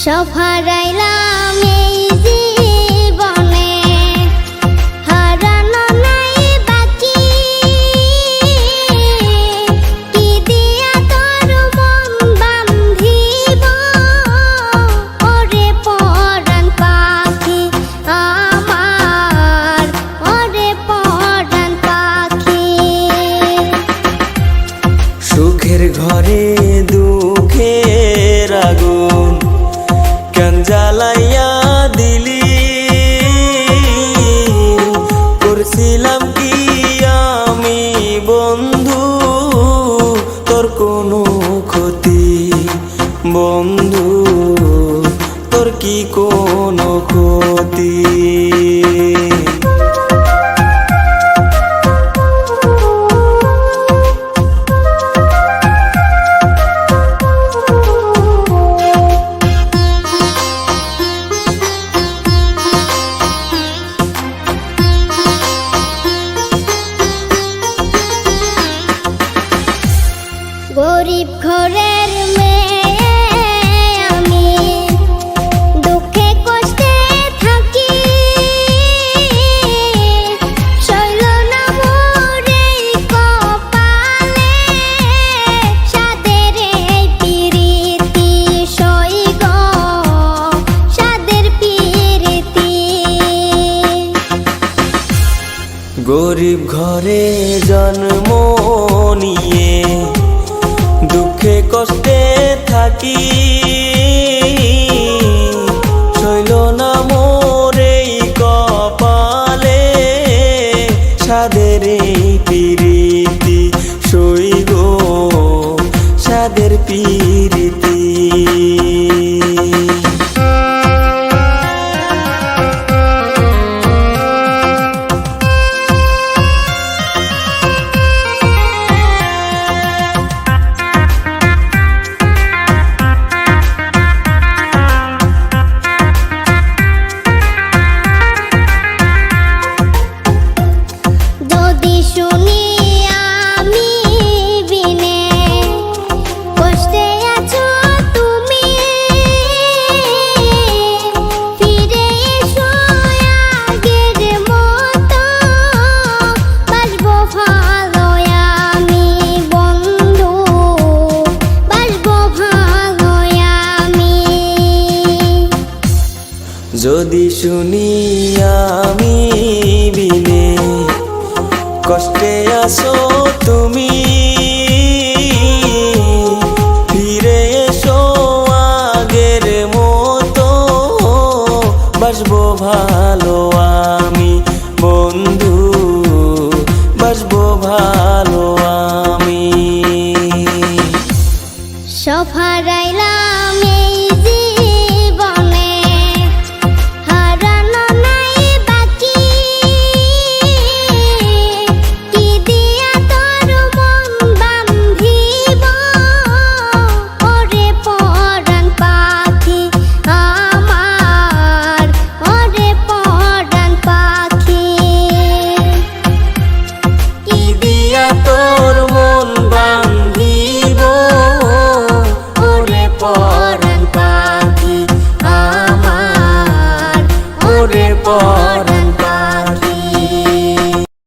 সব হারাইলাম এই জীবনে, হারানো নাই বাকি। কি দিয়া তোর মন বান্ধিব ওরে পরাণ পাখি আমার, ওরে পরাণ পাখি। সুখের ঘরে দুঃখের আগুন কেন জ্বালাইয়া দিলি, করছিলাম কি আমি বন্ধু তোর কোনো ক্ষতি, বন্ধু তোর কি কোনো ক্ষতি। গরিব ঘরের মেয়ে আমি, দুঃখে কষ্টে থাকি। সইল না মোর এই কপালে, সাদের এই পিরিতি সই গো, সাদের পিরিতি। গরিব ঘরে জন্ম নিয়ে দুঃখে কষ্টে থাকি, সইল না মোর এই কপালে, সাদের এই পিরিতি সই গো, সাদের পিরিতি। যদি শুনি আমি বিনে কষ্টে আছো তুমি, ফিরে এসো আগের মতো, বাসবো ভালো আমি বন্ধু, বাসবো ভালো আমি। যদি শুনি আমি বিনে কষ্টে আসো তুমি, ফিরে এসো আগের মতো, বাসবো ভালো আমি বন্ধু, বাসবো ভালো আমি। সব হারাইলাম এই জীবনে, হারানো নাই বাকি। কি দিয়া তোর মন বান্ধিব ওরে পরাণ পাখি আমার, ওরে পরাণ পাখি। কি দিয়া তোর মন